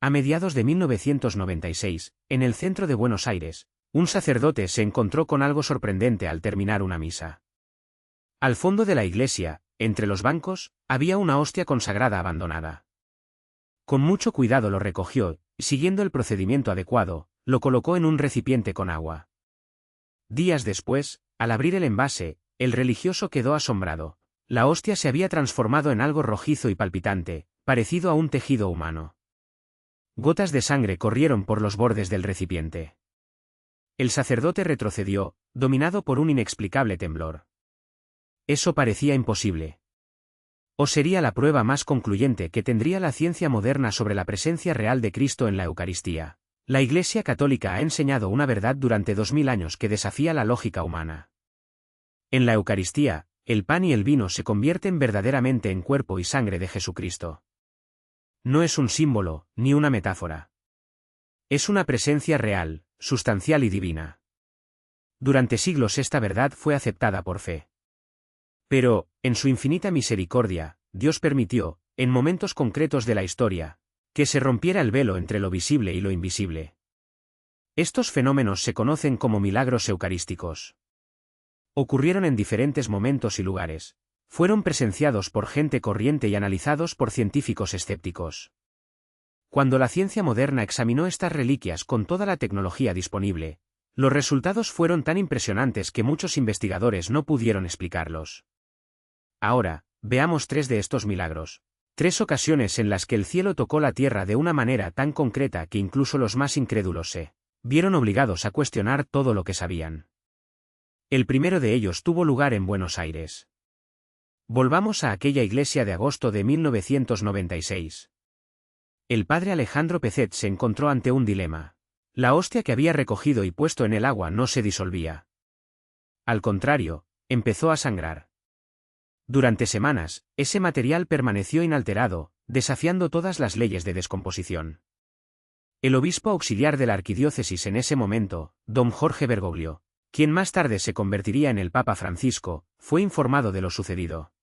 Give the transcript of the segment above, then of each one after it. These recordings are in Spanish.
A mediados de 1996, en el centro de Buenos Aires, un sacerdote se encontró con algo sorprendente al terminar una misa. Al fondo de la iglesia, entre los bancos, había una hostia consagrada abandonada. Con mucho cuidado lo recogió, y siguiendo el procedimiento adecuado, lo colocó en un recipiente con agua. Días después, al abrir el envase, el religioso quedó asombrado. La hostia se había transformado en algo rojizo y palpitante, parecido a un tejido humano. Gotas de sangre corrieron por los bordes del recipiente. El sacerdote retrocedió, dominado por un inexplicable temblor. Eso parecía imposible. ¿O sería la prueba más concluyente que tendría la ciencia moderna sobre la presencia real de Cristo en la Eucaristía? La Iglesia Católica ha enseñado una verdad durante 2000 años que desafía la lógica humana. En la Eucaristía, el pan y el vino se convierten verdaderamente en cuerpo y sangre de Jesucristo. No es un símbolo, ni una metáfora. Es una presencia real, sustancial y divina. Durante siglos esta verdad fue aceptada por fe. Pero, en su infinita misericordia, Dios permitió, en momentos concretos de la historia, que se rompiera el velo entre lo visible y lo invisible. Estos fenómenos se conocen como milagros eucarísticos. Ocurrieron en diferentes momentos y lugares. Fueron presenciados por gente corriente y analizados por científicos escépticos. Cuando la ciencia moderna examinó estas reliquias con toda la tecnología disponible, los resultados fueron tan impresionantes que muchos investigadores no pudieron explicarlos. Ahora, veamos 3 de estos milagros. 3 ocasiones en las que el cielo tocó la tierra de una manera tan concreta que incluso los más incrédulos se vieron obligados a cuestionar todo lo que sabían. El primero de ellos tuvo lugar en Buenos Aires. Volvamos a aquella iglesia de agosto de 1996. El padre Alejandro Pezet se encontró ante un dilema. La hostia que había recogido y puesto en el agua no se disolvía. Al contrario, empezó a sangrar. Durante semanas, ese material permaneció inalterado, desafiando todas las leyes de descomposición. El obispo auxiliar de la arquidiócesis en ese momento, don Jorge Bergoglio, quien más tarde se convertiría en el Papa Francisco, fue informado de lo sucedido.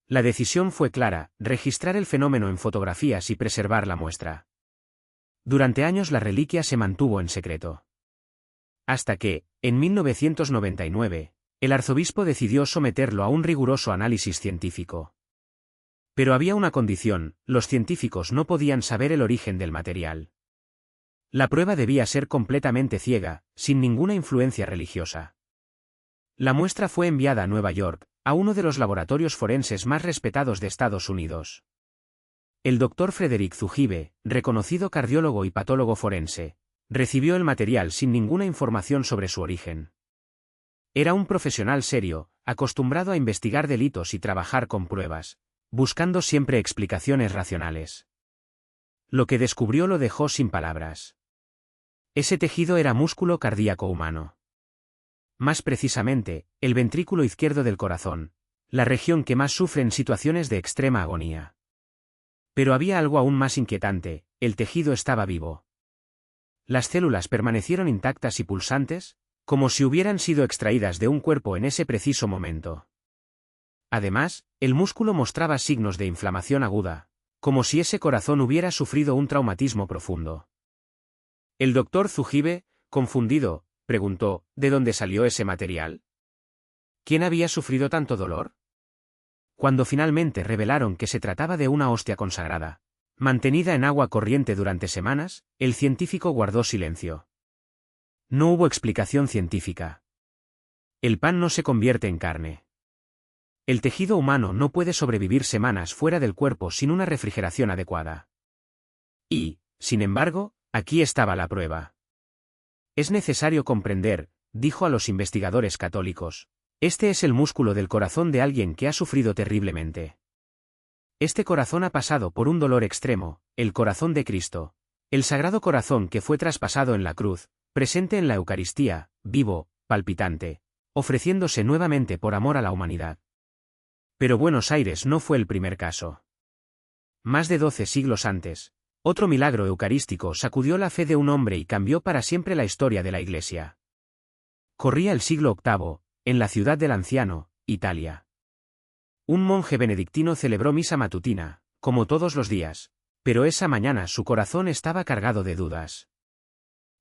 La decisión fue clara: registrar el fenómeno en fotografías y preservar la muestra. Durante años la reliquia se mantuvo en secreto. Hasta que, en 1999, el arzobispo decidió someterlo a un riguroso análisis científico. Pero había una condición: los científicos no podían saber el origen del material. La prueba debía ser completamente ciega, sin ninguna influencia religiosa. La muestra fue enviada a Nueva York, a uno de los laboratorios forenses más respetados de Estados Unidos. El doctor Frederick Zugibe, reconocido cardiólogo y patólogo forense, recibió el material sin ninguna información sobre su origen. Era un profesional serio, acostumbrado a investigar delitos y trabajar con pruebas, buscando siempre explicaciones racionales. Lo que descubrió lo dejó sin palabras. Ese tejido era músculo cardíaco humano. Más precisamente, el ventrículo izquierdo del corazón, la región que más sufre en situaciones de extrema agonía. Pero había algo aún más inquietante: el tejido estaba vivo. Las células permanecieron intactas y pulsantes, como si hubieran sido extraídas de un cuerpo en ese preciso momento. Además, el músculo mostraba signos de inflamación aguda, como si ese corazón hubiera sufrido un traumatismo profundo. El doctor Zugibe, confundido, preguntó: ¿de dónde salió ese material? ¿Quién había sufrido tanto dolor? Cuando finalmente revelaron que se trataba de una hostia consagrada, mantenida en agua corriente durante semanas, el científico guardó silencio. No hubo explicación científica. El pan no se convierte en carne. El tejido humano no puede sobrevivir semanas fuera del cuerpo sin una refrigeración adecuada. Y, sin embargo, aquí estaba la prueba. Es necesario comprender, dijo a los investigadores católicos, este es el músculo del corazón de alguien que ha sufrido terriblemente. Este corazón ha pasado por un dolor extremo, el corazón de Cristo, el sagrado corazón que fue traspasado en la cruz, presente en la Eucaristía, vivo, palpitante, ofreciéndose nuevamente por amor a la humanidad. Pero Buenos Aires no fue el primer caso. Más de 12 siglos antes, otro milagro eucarístico sacudió la fe de un hombre y cambió para siempre la historia de la Iglesia. Corría el siglo VIII, en la ciudad del Anciano, Italia. Un monje benedictino celebró misa matutina, como todos los días, Pero esa mañana su corazón estaba cargado de dudas.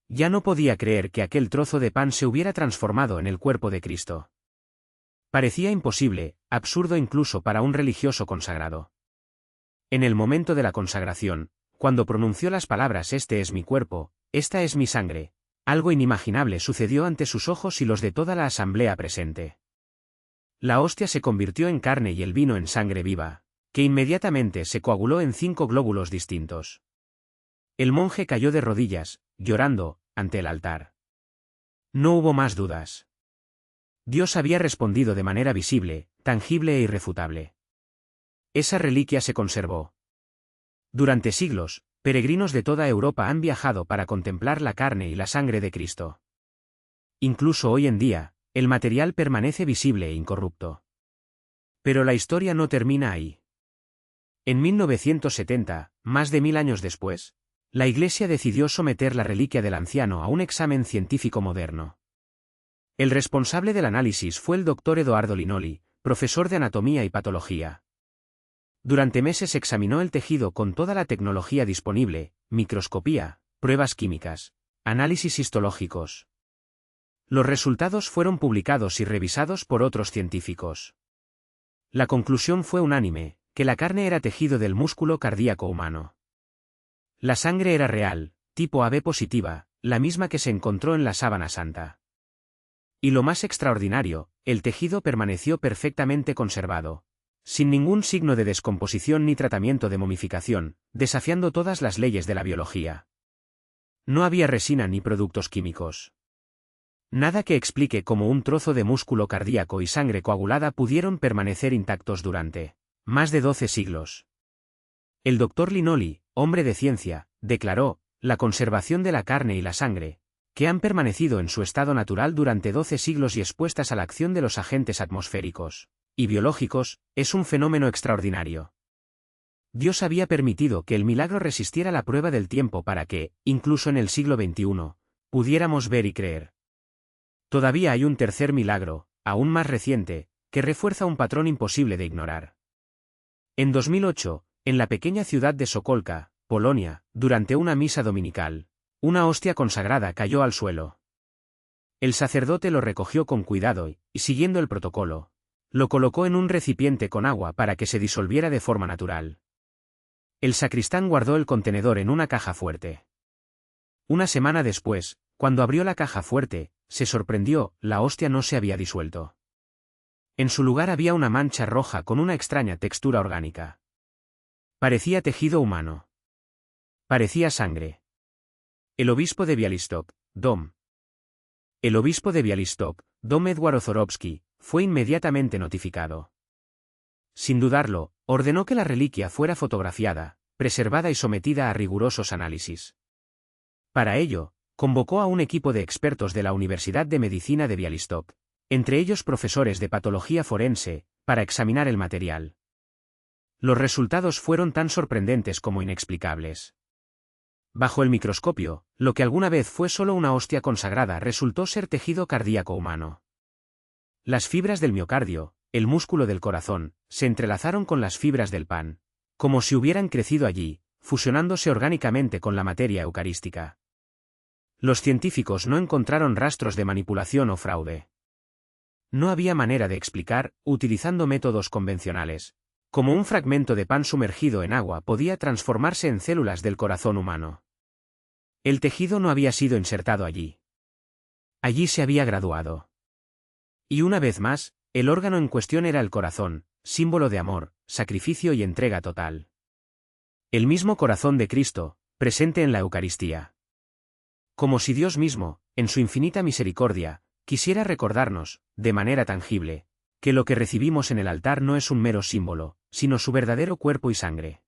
Ya no podía creer que aquel trozo de pan se hubiera transformado en el cuerpo de Cristo. Parecía imposible, absurdo incluso para un religioso consagrado. En el momento de la consagración, cuando pronunció las palabras «Este es mi cuerpo, esta es mi sangre», algo inimaginable sucedió ante sus ojos y los de toda la asamblea presente. La hostia se convirtió en carne y el vino en sangre viva, que inmediatamente se coaguló en 5 glóbulos distintos. El monje cayó de rodillas, llorando, ante el altar. No hubo más dudas. Dios había respondido de manera visible, tangible e irrefutable. Esa reliquia se conservó. Durante siglos, peregrinos de toda Europa han viajado para contemplar la carne y la sangre de Cristo. Incluso hoy en día, el material permanece visible e incorrupto. Pero la historia no termina ahí. En 1970, más de 1000 años después, la Iglesia decidió someter la reliquia del anciano a un examen científico moderno. El responsable del análisis fue el Dr. Edoardo Linoli, profesor de anatomía y patología. Durante meses examinó el tejido con toda la tecnología disponible, microscopía, pruebas químicas, análisis histológicos. Los resultados fueron publicados y revisados por otros científicos. La conclusión fue unánime, que la carne era tejido del músculo cardíaco humano. La sangre era real, tipo AB positiva, la misma que se encontró en la sábana santa. Y lo más extraordinario, el tejido permaneció perfectamente conservado, sin ningún signo de descomposición ni tratamiento de momificación, desafiando todas las leyes de la biología. No había resina ni productos químicos. Nada que explique cómo un trozo de músculo cardíaco y sangre coagulada pudieron permanecer intactos durante más de 12 siglos. El doctor Linoli, hombre de ciencia, declaró, la conservación de la carne y la sangre, que han permanecido en su estado natural durante 12 siglos y expuestas a la acción de los agentes atmosféricos y biológicos, es un fenómeno extraordinario. Dios había permitido que el milagro resistiera la prueba del tiempo para que, incluso en el siglo XXI, pudiéramos ver y creer. Todavía hay un tercer milagro, aún más reciente, que refuerza un patrón imposible de ignorar. En 2008, en la pequeña ciudad de Sokolka, Polonia, durante una misa dominical, una hostia consagrada cayó al suelo. El sacerdote lo recogió con cuidado y, siguiendo el protocolo, lo colocó en un recipiente con agua para que se disolviera de forma natural. El sacristán guardó el contenedor en una caja fuerte. Una semana después, cuando abrió la caja fuerte, se sorprendió, la hostia no se había disuelto. En su lugar había una mancha roja con una extraña textura orgánica. Parecía tejido humano. Parecía sangre. El obispo de Białystok, Dom. El obispo de Białystok, Dom Edward Ozorowski, fue inmediatamente notificado. Sin dudarlo, ordenó que la reliquia fuera fotografiada, preservada y sometida a rigurosos análisis. Para ello, convocó a un equipo de expertos de la Universidad de Medicina de Białystok, entre ellos profesores de patología forense, para examinar el material. Los resultados fueron tan sorprendentes como inexplicables. Bajo el microscopio, lo que alguna vez fue solo una hostia consagrada resultó ser tejido cardíaco humano. Las fibras del miocardio, el músculo del corazón, se entrelazaron con las fibras del pan, como si hubieran crecido allí, fusionándose orgánicamente con la materia eucarística. Los científicos no encontraron rastros de manipulación o fraude. No había manera de explicar, utilizando métodos convencionales, cómo un fragmento de pan sumergido en agua podía transformarse en células del corazón humano. El tejido no había sido insertado allí. Allí se había graduado. Y una vez más, el órgano en cuestión era el corazón, símbolo de amor, sacrificio y entrega total. El mismo corazón de Cristo, presente en la Eucaristía. Como si Dios mismo, en su infinita misericordia, quisiera recordarnos, de manera tangible, que lo que recibimos en el altar no es un mero símbolo, sino su verdadero cuerpo y sangre.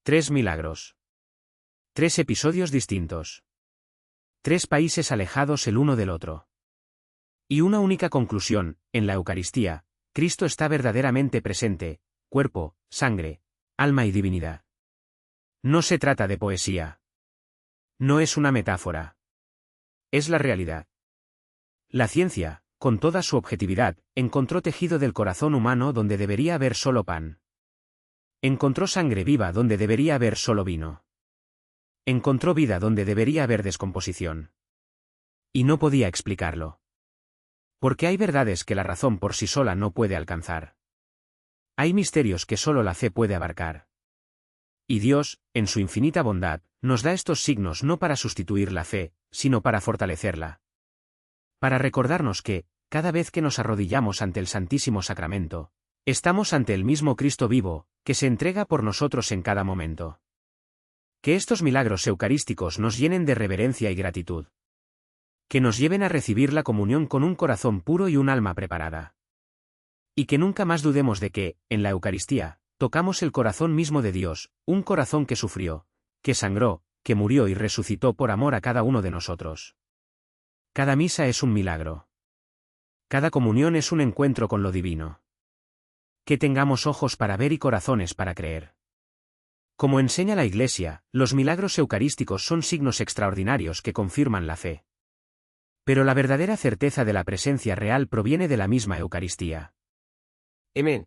3 milagros. 3 episodios distintos. 3 países alejados el uno del otro. Y una única conclusión, en la Eucaristía, Cristo está verdaderamente presente, cuerpo, sangre, alma y divinidad. No se trata de poesía. No es una metáfora. Es la realidad. La ciencia, con toda su objetividad, encontró tejido del corazón humano donde debería haber solo pan. Encontró sangre viva donde debería haber solo vino. Encontró vida donde debería haber descomposición. Y no podía explicarlo. Porque hay verdades que la razón por sí sola no puede alcanzar. Hay misterios que solo la fe puede abarcar. Y Dios, en su infinita bondad, nos da estos signos no para sustituir la fe, sino para fortalecerla. Para recordarnos que, cada vez que nos arrodillamos ante el Santísimo Sacramento, estamos ante el mismo Cristo vivo, que se entrega por nosotros en cada momento. Que estos milagros eucarísticos nos llenen de reverencia y gratitud. Que nos lleven a recibir la comunión con un corazón puro y un alma preparada. Y que nunca más dudemos de que, en la Eucaristía, tocamos el corazón mismo de Dios, un corazón que sufrió, que sangró, que murió y resucitó por amor a cada uno de nosotros. Cada misa es un milagro. Cada comunión es un encuentro con lo divino. Que tengamos ojos para ver y corazones para creer. Como enseña la Iglesia, los milagros eucarísticos son signos extraordinarios que confirman la fe. Pero la verdadera certeza de la presencia real proviene de la misma Eucaristía. Amen.